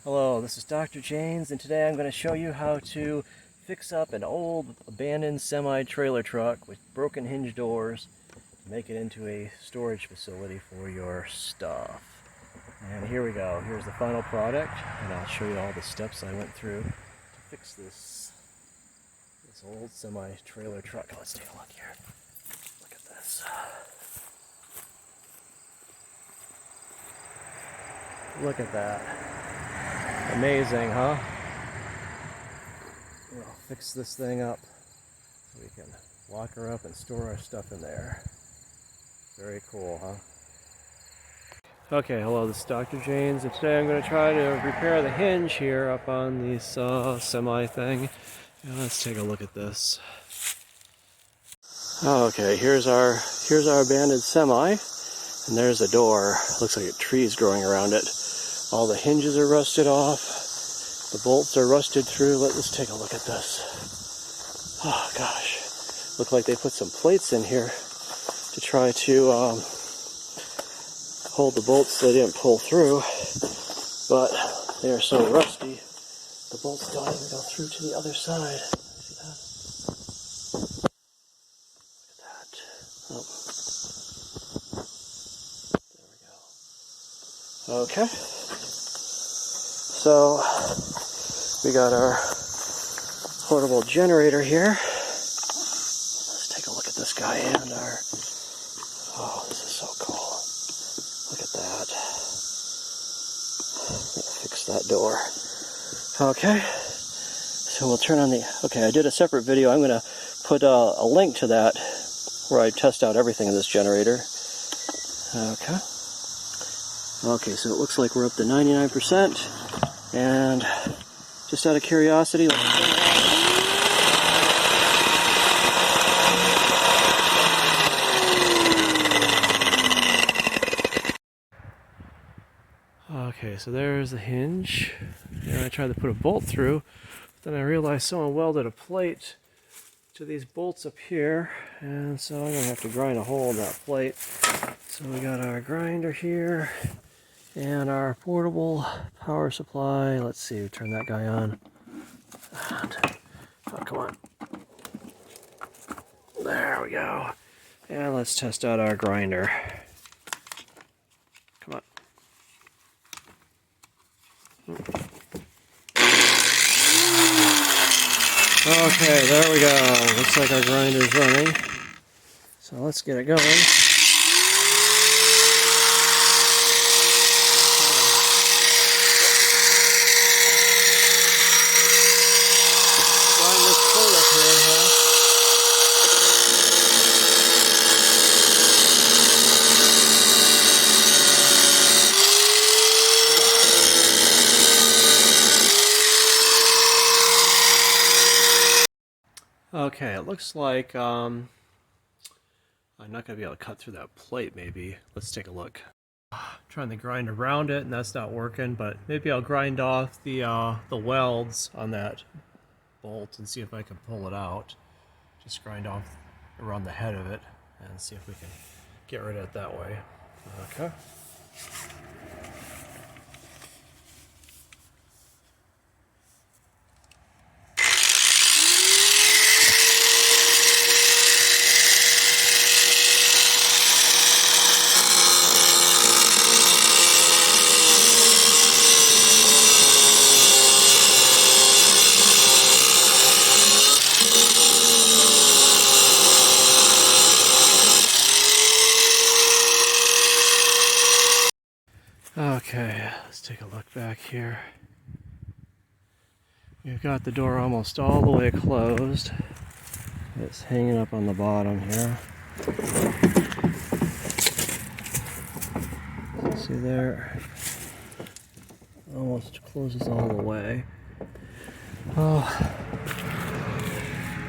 Hello, this is Dr. James, and today I'm going to show you how to fix up an old abandoned semi-trailer truck with broken hinge doors to make it into a storage facility for your stuff. And here we go. Here's the final product, and I'll show you all the steps I went through to fix this old semi-trailer truck. Let's take a look here. Look at this. Look at that. Amazing, huh? We'll fix this thing up so we can lock her up and store our stuff in there. Very cool, huh? Okay, hello, this is Dr. James, and today I'm going to try to repair the hinge here up on this semi thing. And let's take a look at this. Okay, here's our abandoned semi, and there's a door. Looks like a tree's growing around it. All the hinges are rusted off. The bolts are rusted through. Let's take a look at this. Oh gosh. Look like they put some plates in here to try to hold the bolts so they didn't pull through. But they are so rusty, the bolts don't even go through to the other side. See that? Look at that. Oh. There we go. Okay. So we got our portable generator here. Let's take a look at this guy and our... Oh, this is so cool. Look at that. Fix that door. Okay. So we'll turn on the... Okay, I did a separate video. I'm going to put a link to that where I test out everything in this generator. Okay. Okay, so it looks like we're up to 99%. And just out of curiosity, okay, so there's the hinge. And I tried to put a bolt through, but then I realized someone welded a plate to these bolts up here, and so I'm gonna have to grind a hole in that plate. So we got our grinder here. And our portable power supply. Let's see, turn that guy on. And, oh, come on. There we go. And let's test out our grinder. Come on. Okay, there we go. Looks like our grinder's running. So let's get it going. Okay, it looks like I'm not going to be able to cut through that plate maybe. Let's take a look. Trying to grind around it and that's not working, but maybe I'll grind off the welds on that bolt and see if I can pull it out. Just grind off around the head of it and see if we can get rid of it that way. Okay. Okay, let's take a look back here. We've got the door almost all the way closed. It's hanging up on the bottom here. See there? Almost closes all the way. Oh,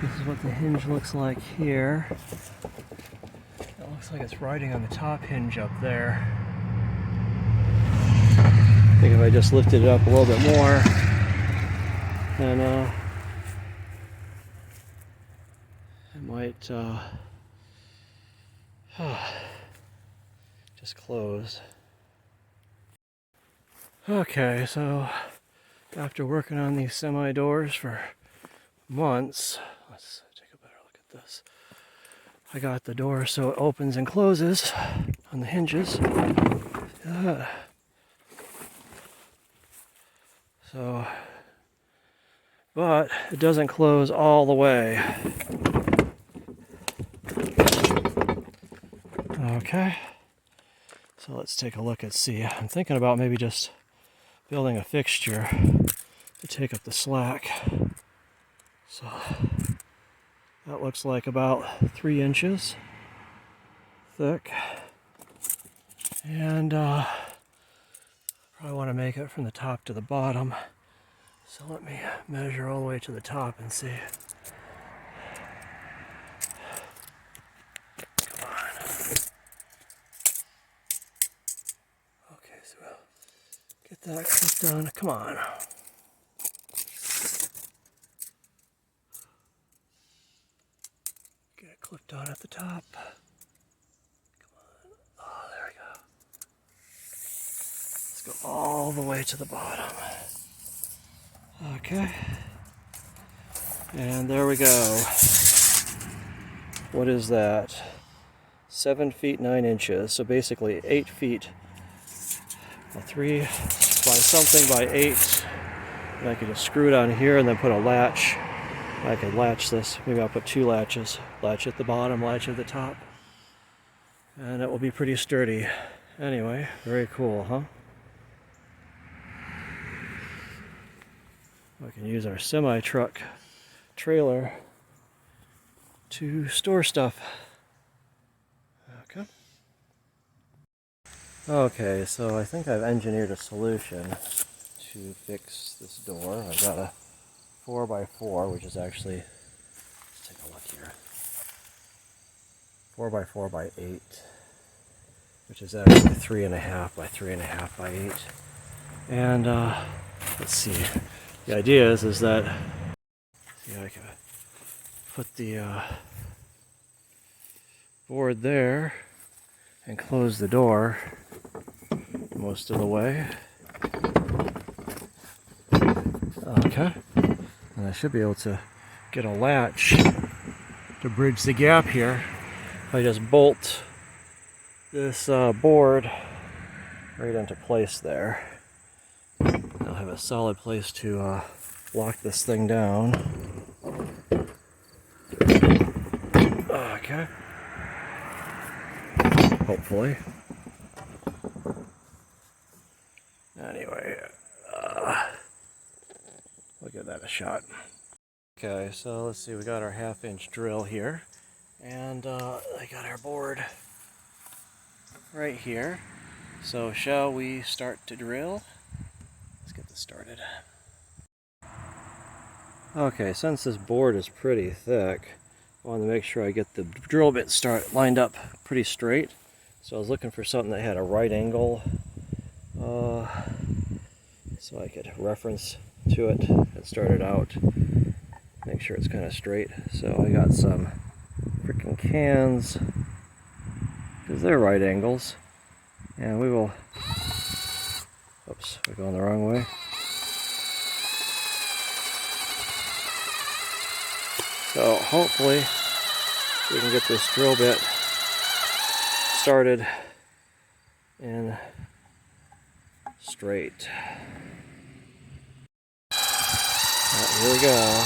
this is what the hinge looks like here. It looks like it's riding on the top hinge up there. I think if I just lifted it up a little bit more, then it might just close. Okay, so After working on these semi doors for months, let's take a better look at this. I got the door so it opens and closes on the hinges. So, but it doesn't close all the way. Okay, so let's take a look and see. I'm thinking about maybe just building a fixture to take up the slack. So that looks like about 3 inches thick. And probably want to make it from the top to the bottom. So let me measure all the way to the top and see. Come on. Okay, so we'll get that clipped on. Come on. Get it clipped on at the top. Come on. Oh, there we go. Let's go all the way to the bottom. Okay. And there we go. What is that? 7 feet 9 inches. So basically 8 feet. 3 by something by 8. And I could just screw it on here and then put a latch. I could latch this. Maybe I'll put 2 latches. Latch at the bottom, latch at the top. And it will be pretty sturdy. Anyway, very cool, huh? We can use our semi-truck trailer to store stuff. Okay. Okay, so I think I've engineered a solution to fix this door. I've got a 4x4, which is actually, let's take a look here. 4x4 by 8, which is actually 3.5 by 3.5 by 8. And let's see. The idea is that I can put the board there and close the door most of the way. Okay, and I should be able to get a latch to bridge the gap here. I just bolt this board right into place there. I'll have a solid place to lock this thing down. Okay. Hopefully. Anyway, we'll give that a shot. Okay, so let's see, we got our 1/2-inch drill here. And I got our board right here. So shall we start to drill? Let's get this started. Okay, since this board is pretty thick, I wanted to make sure I get the drill bit lined up pretty straight. So I was looking for something that had a right angle, so I could reference to it and start it out. Make sure it's kind of straight. So I got some freaking cans, because they're right angles, and we will, oops, we're going the wrong way. So hopefully we can get this drill bit started and straight. Here we go.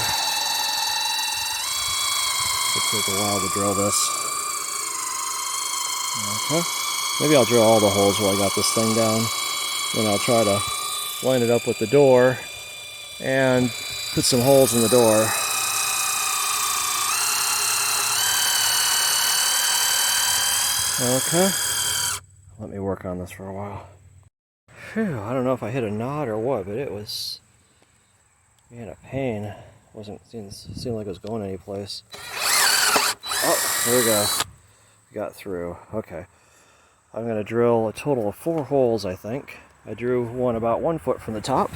It'll take a while to drill this. Okay. Maybe I'll drill all the holes while I got this thing down. Then I'll try to line it up with the door and put some holes in the door. Okay. Let me work on this for a while. Phew, I don't know if I hit a knot or what, but it was, man, a pain. Seemed like it was going any place. Oh, there we go. Got through. Okay. I'm going to drill a total of 4 holes, I think. I drew one about 1 foot from the top.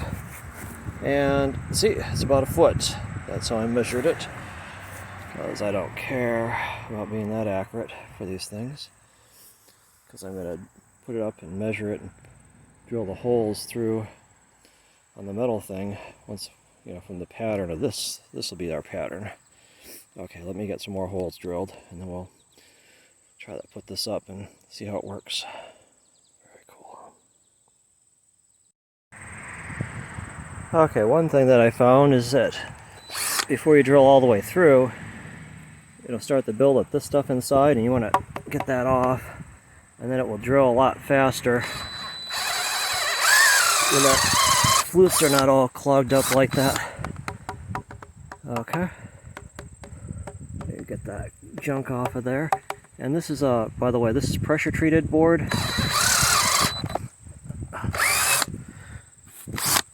And see, it's about 1 foot. That's how I measured it. Because I don't care about being that accurate for these things. Because I'm going to put it up and measure it and drill the holes through on the metal thing, once, you know, from the pattern of this will be our pattern. Okay, let me get some more holes drilled, and then we'll try to put this up and see how it works. Very cool. Okay, one thing that I found is that before you drill all the way through, it'll start to build up this stuff inside, and you want to get that off, and then it will drill a lot faster when the flutes are not all clogged up like that. Okay. You get that junk off of there. And this is, by the way, this is pressure treated board.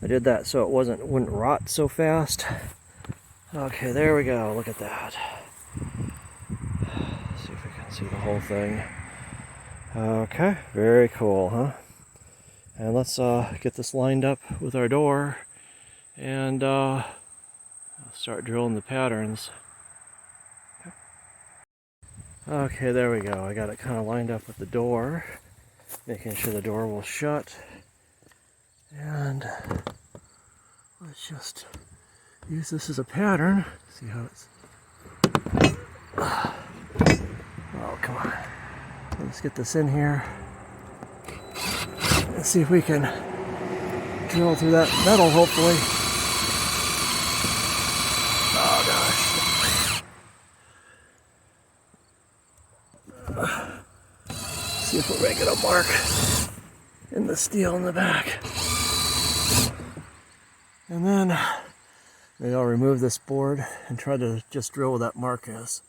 I did that so it wouldn't rot so fast. Okay, there we go. Look at that. See if we can see the whole thing. Okay, very cool, huh? And let's get this lined up with our door and start drilling the patterns. Okay, there we go. I got it kind of lined up with the door, making sure the door will shut. And let's just use this as a pattern. See how it's... Oh, come on. Let's get this in here. Let's see if we can drill through that metal, hopefully. Oh, gosh. See if we're making a mark in the steel in the back. And then maybe I'll remove this board and try to just drill where that mark is.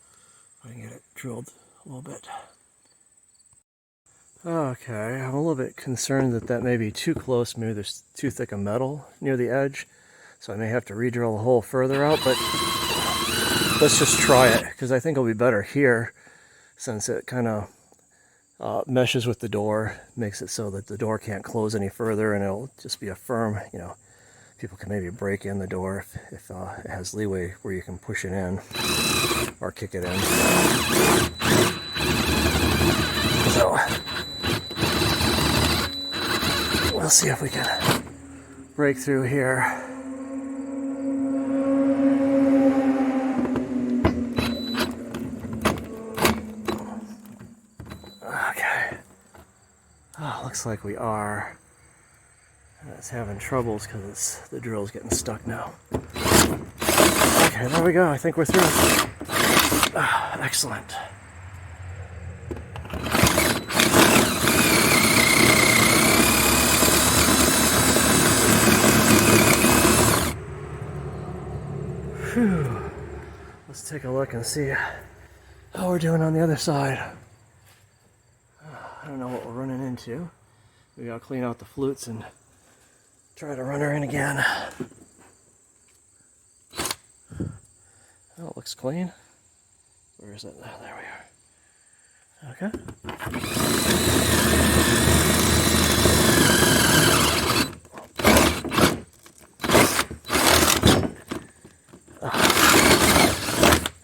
If I can get it drilled a little bit. Okay, I'm a little bit concerned that may be too close. Maybe there's too thick a metal near the edge. So I may have to re-drill a hole further out, but let's just try it, because I think it'll be better here since it kind of meshes with the door, makes it so that the door can't close any further, and it'll just be a firm, you know, people can maybe break in the door if it has leeway where you can push it in or kick it in. So we'll see if we can break through here. Okay. Oh, looks like we are. It's having troubles because the drill's getting stuck now. Okay, there we go. I think we're through. Ah, excellent. Whew. Let's take a look and see how we're doing on the other side. I don't know what we're running into. Maybe I'll clean out the flutes and try to run her in again. Oh, it looks clean. Where is it? Oh, there we are. Okay.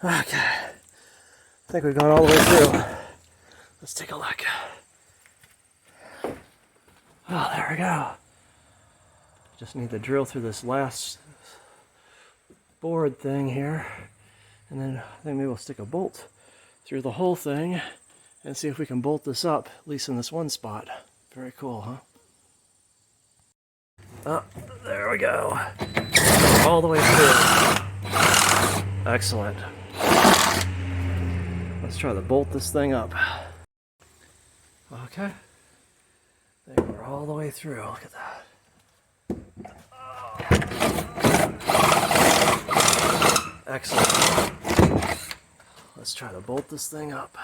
Okay. I think we've gone all the way through. Let's take a look. Oh, there we go. Just need to drill through this last board thing here, and then I think maybe we'll stick a bolt through the whole thing and see if we can bolt this up, at least in this one spot. Very cool, huh? Oh, there we go. All the way through. Excellent. Let's try to bolt this thing up. Okay. I think we're all the way through. Look at that. Excellent. Let's try to bolt this thing up.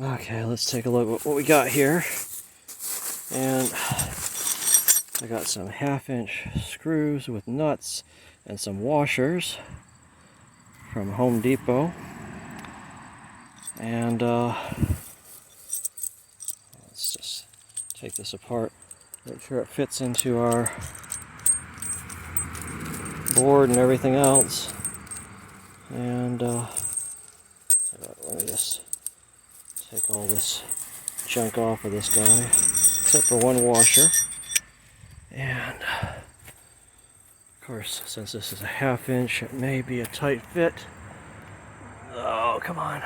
Okay, let's take a look at what we got here. And I got some 1/2-inch screws with nuts and some washers from Home Depot. And let's just take this apart, make sure it fits into our board and everything else. And let me just take all this junk off of this guy, except for one washer. And Of course, since this is a 1/2 inch, it may be a tight fit. Oh, come on.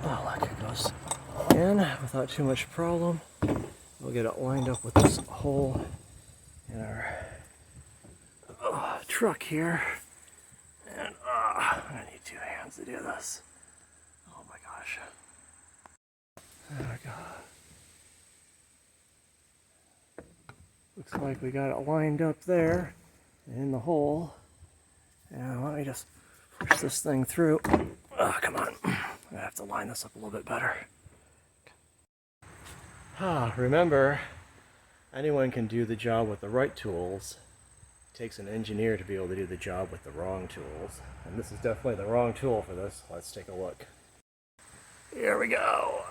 Oh, look, it goes in without too much problem. We'll get it lined up with this hole in our truck here. And I need 2 hands to do this. Oh my gosh. There we go. Looks like we got it lined up there in the hole. And let me just push this thing through. Oh, come on. I have to line this up a little bit better. Remember, anyone can do the job with the right tools. It takes an engineer to be able to do the job with the wrong tools. And this is definitely the wrong tool for this. Let's take a look. Here we go.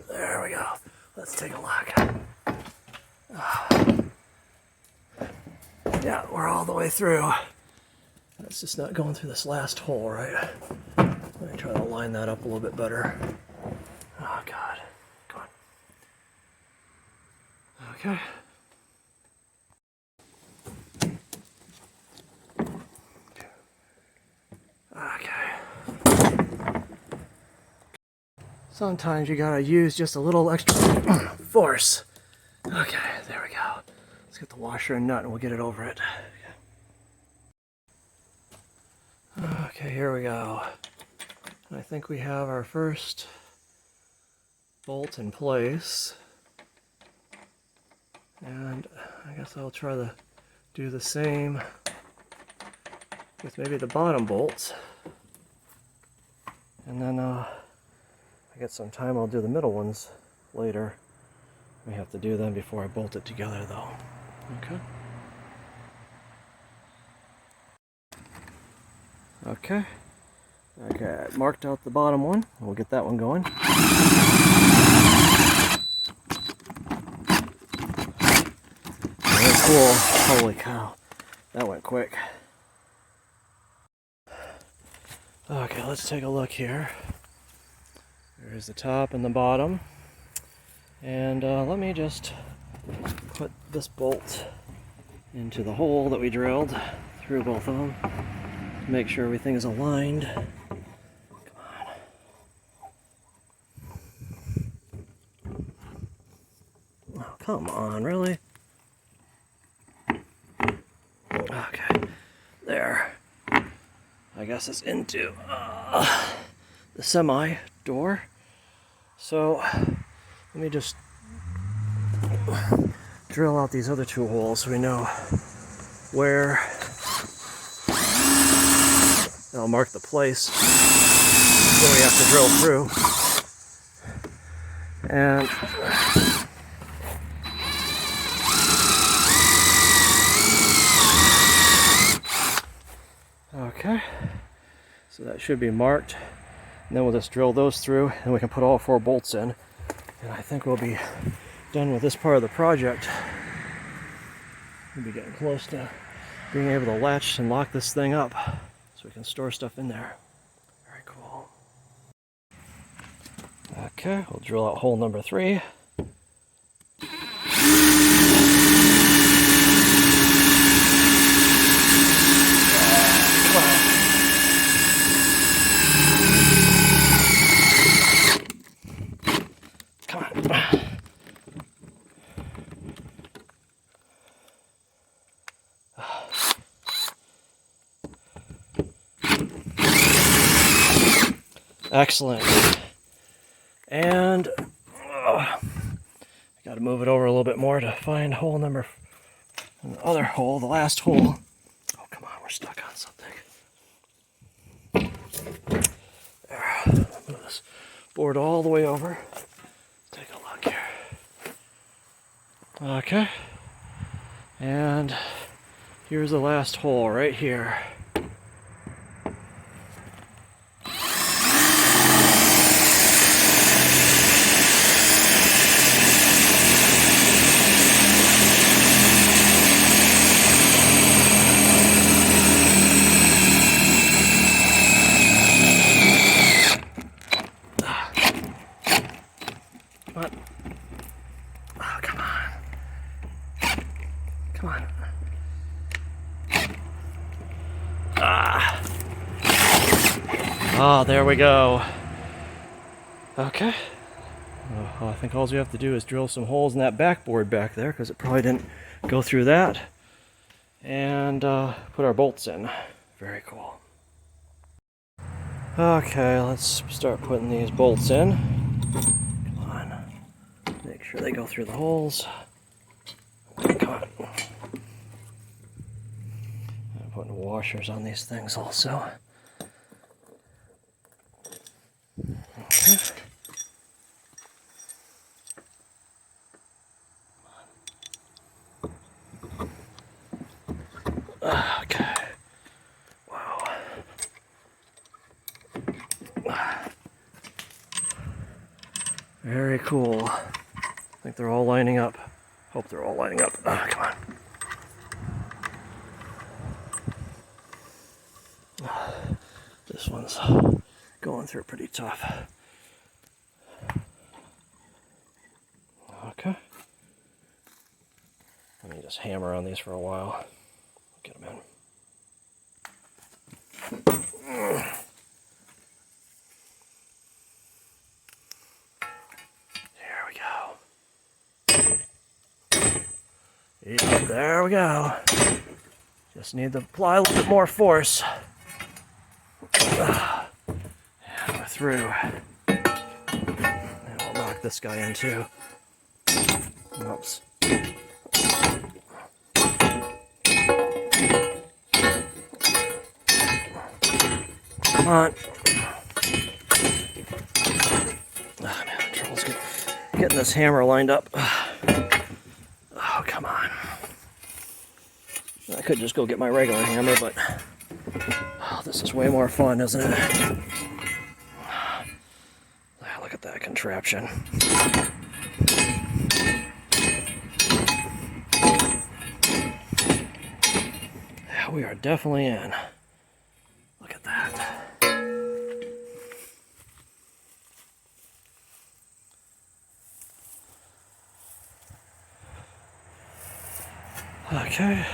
There we go. Let's take a look. Yeah, we're all the way through. It's just not going through this last hole, right? Let me try to line that up a little bit better. Oh, God. Come on. Okay. Okay. Sometimes you gotta use just a little extra force. Okay, there we go. Let's get the washer and nut and we'll get it over it. Okay, here we go. I think we have our first bolt in place. And I guess I'll try to do the same with maybe the bottom bolts. And then I get some time, I'll do the middle ones later. We have to do them before I bolt it together though. Okay. Okay. Okay, I marked out the bottom one. We'll get that one going. Very cool. Holy cow. That went quick. Okay, let's take a look here. There's the top and the bottom. And let me just put this bolt into the hole that we drilled through both of them. Make sure everything is aligned. Oh, come on, really? Okay, there. I guess it's into the semi door. So let me just drill out these other 2 holes so we know where. I'll mark the place where we have to drill through. And okay, so that should be marked. And then we'll just drill those through and we can put all 4 bolts in. And I think we'll be done with this part of the project. We'll be getting close to being able to latch and lock this thing up so we can store stuff in there. Very cool. Okay, we'll drill out hole number 3. Come on. Excellent. And I got to move it over a little bit more to find hole number, the other hole, the last hole. Oh, come on, we're stuck on something. There. Move this board all the way over. Take a look here. Okay. And here's the last hole right here. on. Ah. Oh, there we go. Okay. Well, I think all you have to do is drill some holes in that backboard back there, because it probably didn't go through that. And put our bolts in. Very cool. Okay, let's start putting these bolts in. Come on. Make sure they go through the holes. Come on. I'm putting washers on these things also. Okay. Okay. Wow. Very cool. I think they're all lining up. Hope they're all lining up. Come on. This one's going through pretty tough. Okay. Let me just hammer on these for a while. Get them in. There we go. Yep, there we go. Just need to apply a little bit more force. And we're through. And we'll knock this guy in too. Oops. Come on. Oh man, troll's getting this hammer lined up. Oh, come on. I could just go get my regular hammer, but oh, this is way more fun, isn't it? Look at that contraption. Yeah, we are definitely in. Look at that. Okay.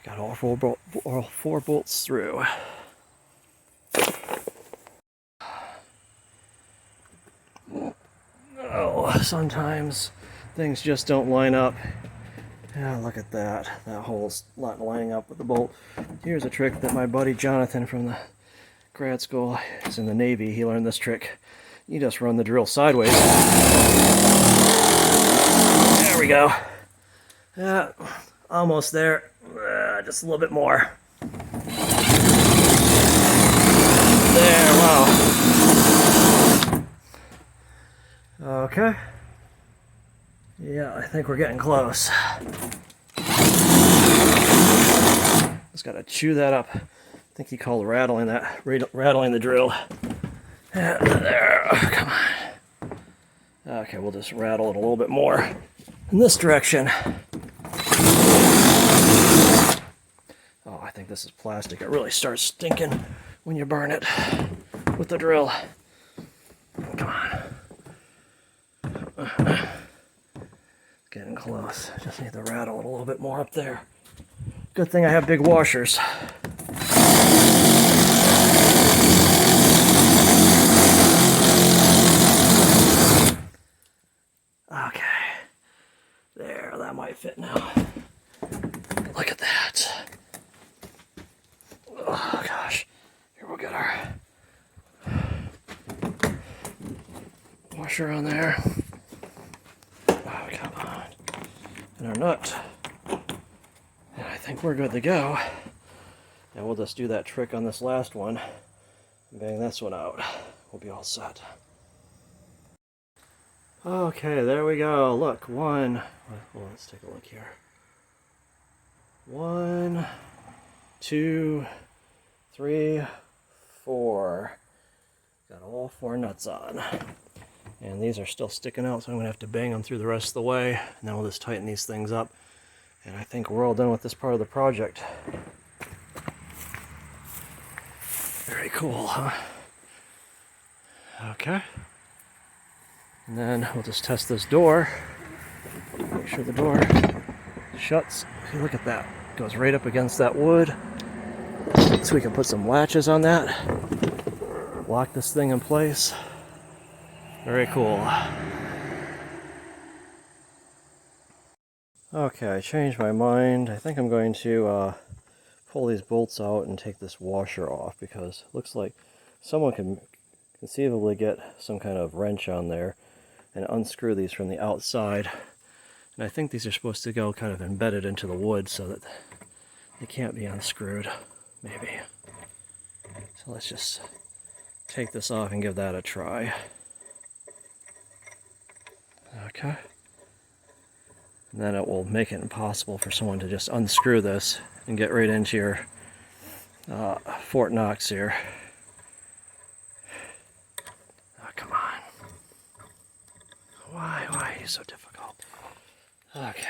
Got all four bolts through. Oh, sometimes things just don't line up. Yeah, look at that. That hole's not lining up with the bolt. Here's a trick that my buddy Jonathan from the grad school is in the Navy. He learned this trick. You just run the drill sideways. There we go. Yeah, almost there. Just a little bit more. There, wow. Okay. Yeah, I think we're getting close. Just gotta chew that up. I think he called rattling the drill. Yeah, there, oh, come on. Okay, we'll just rattle it a little bit more in this direction. Oh, I think this is plastic. It really starts stinking when you burn it with the drill. Come on. Getting close. Just need to rattle it a little bit more up there. Good thing I have big washers. Okay. There, that might fit now. Look at that. Oh gosh. Here we'll get our washer on there. Oh, come on. And our nut. And I think we're good to go. And we'll just do that trick on this last one. Bang this one out. We'll be all set. Okay, there we go. Look, one. Well, let's take a look here. 1, 2, 3, 4. Got all 4 nuts on. And these are still sticking out, so I'm going to have to bang them through the rest of the way. And then we'll just tighten these things up. And I think we're all done with this part of the project. Very cool, huh? Okay. And then we'll just test this door. Make sure the door Shuts. See, look at that. Goes right up against that wood. So we can put some latches on that. Lock this thing in place. Very cool. Okay, I changed my mind. I think I'm going to pull these bolts out and take this washer off, because it looks like someone can conceivably get some kind of wrench on there and unscrew these from the outside. And I think these are supposed to go kind of embedded into the wood so that they can't be unscrewed, maybe. So let's just take this off and give that a try. Okay. And then it will make it impossible for someone to just unscrew this and get right into your Fort Knox here. Oh, come on. Why are you so difficult? Okay.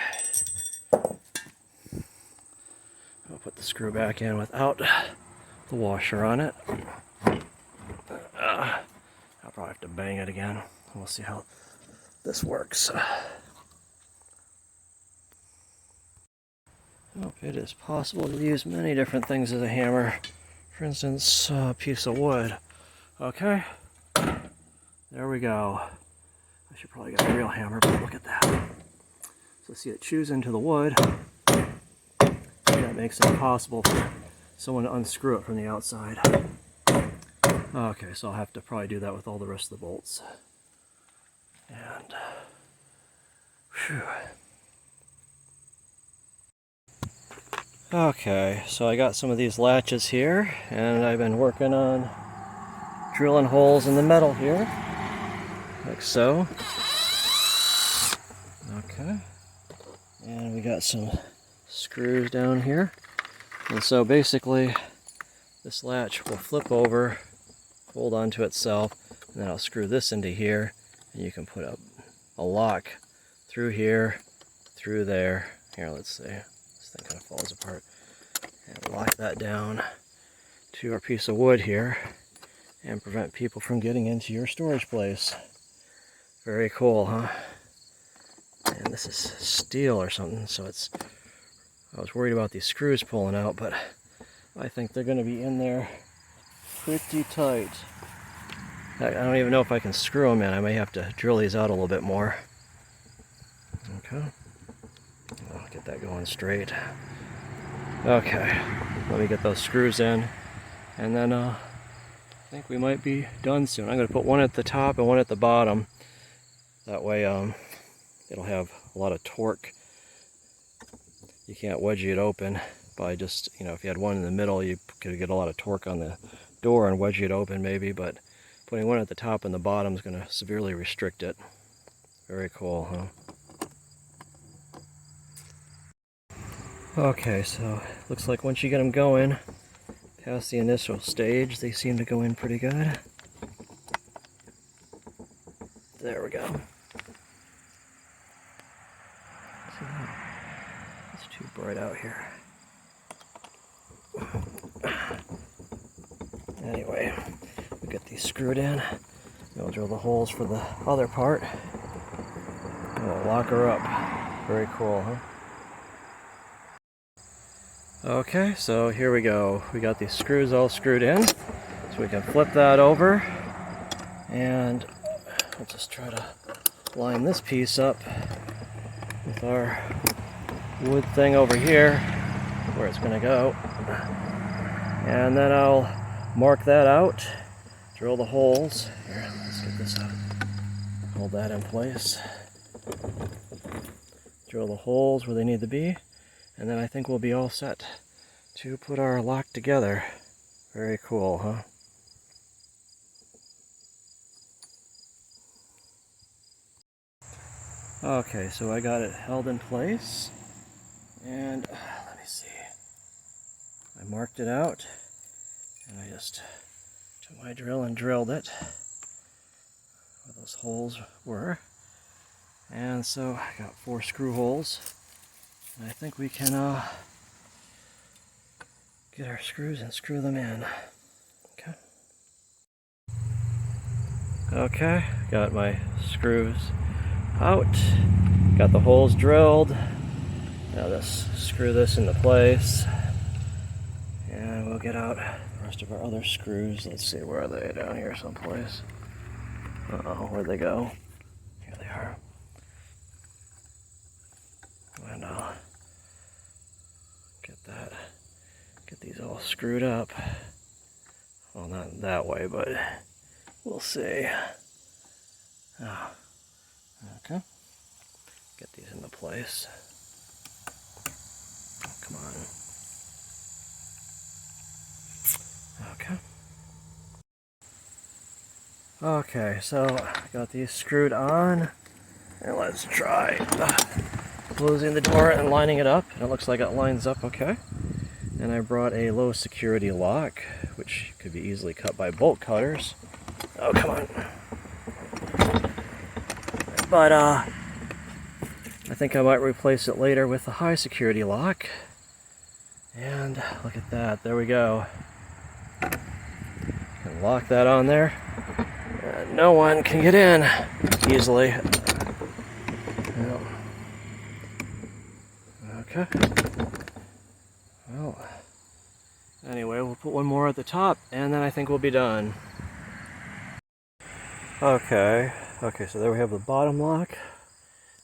I'll put the screw back in without the washer on it. I'll probably have to bang it again. We'll see how this works. Oh, it is possible to use many different things as a hammer. For instance, a piece of wood. Okay, there we go. I should probably get a real hammer, but look at that. So see, it chews into the wood. That makes it impossible for someone to unscrew it from the outside. Okay, so I'll have to probably do that with all the rest of the bolts. And, whew. Okay, so I got some of these latches here, and I've been working on drilling holes in the metal here, like so. Okay, and we got some screws down here. And so basically, this latch will flip over, hold onto itself, and then I'll screw this into here, and you can put a lock through here, through there. Here, let's see. This thing kind of falls apart. And lock that down to our piece of wood here and prevent people from getting into your storage place. Very cool, huh? And this is steel or something, so I was worried about these screws pulling out, but I think they're going to be in there pretty tight. I don't even know if I can screw them in. I may have to drill these out a little bit more. Okay. I'll get that going straight. Okay, let me get those screws in, and then I think we might be done soon. I'm going to put one at the top and one at the bottom. That way it'll have a lot of torque. You can't wedgie it open by just, if you had one in the middle, you could get a lot of torque on the door and wedgie it open maybe, but putting one at the top and the bottom is going to severely restrict it. Very cool, huh? Okay, so looks like once you get them going, past the initial stage, they seem to go in pretty good. There we go. It's too bright out here. Anyway, we get these screwed in. We'll drill the holes for the other part. And we'll lock her up. Very cool, huh? Okay, so here we go. We got these screws all screwed in, so we can flip that over, and I'll just try to line this piece up with our wood thing over here, where it's going to go. And then I'll mark that out, drill the holes. Here, let's get this out. Hold that in place. Drill the holes where they need to be. And then I think we'll be all set to put our lock together. Very cool, huh? Okay, so I got it held in place. And let me see. I marked it out. And I just took my drill and drilled it where those holes were. And so I got 4 screw holes. And I think we can get our screws and screw them in. Okay. Okay, got my screws out. Got the holes drilled. Now let's screw this into place. And we'll get out the rest of our other screws. Let's see, where are they? Down here someplace. Uh-oh, where'd they go? Here they are. And I'll get these all screwed up. Well, not that way, but we'll see. Oh, okay. Get these into place. Oh, come on. Okay. Okay, so I got these screwed on. And let's try closing the door and lining it up. And it looks like it lines up okay. And I brought a low security lock, which could be easily cut by bolt cutters. Oh, come on. But I think I might replace it later with a high security lock. And look at that, there we go. And lock that on there. And no one can get in easily. Yep. Okay. Well, anyway, we'll put one more at the top, and then I think we'll be done. Okay, so there we have the bottom lock,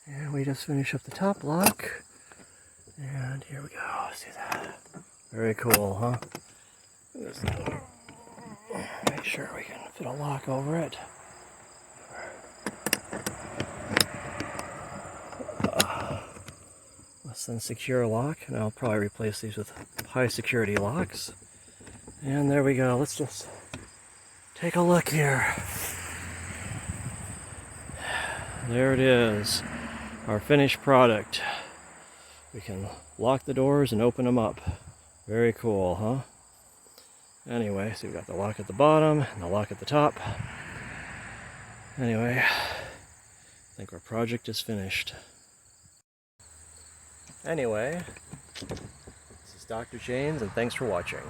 and we just finish up the top lock, and here we go. See that? Very cool, huh? Just make sure we can fit a lock over it. Less than secure lock, and I'll probably replace these with high security locks. And there we go. Let's just take a look here. There it is, our finished product. We can lock the doors and open them up. Very cool, huh? Anyway, so we've got the lock at the bottom and the lock at the top. Anyway, I think our project is finished. Anyway, this is Dr. James, and thanks for watching.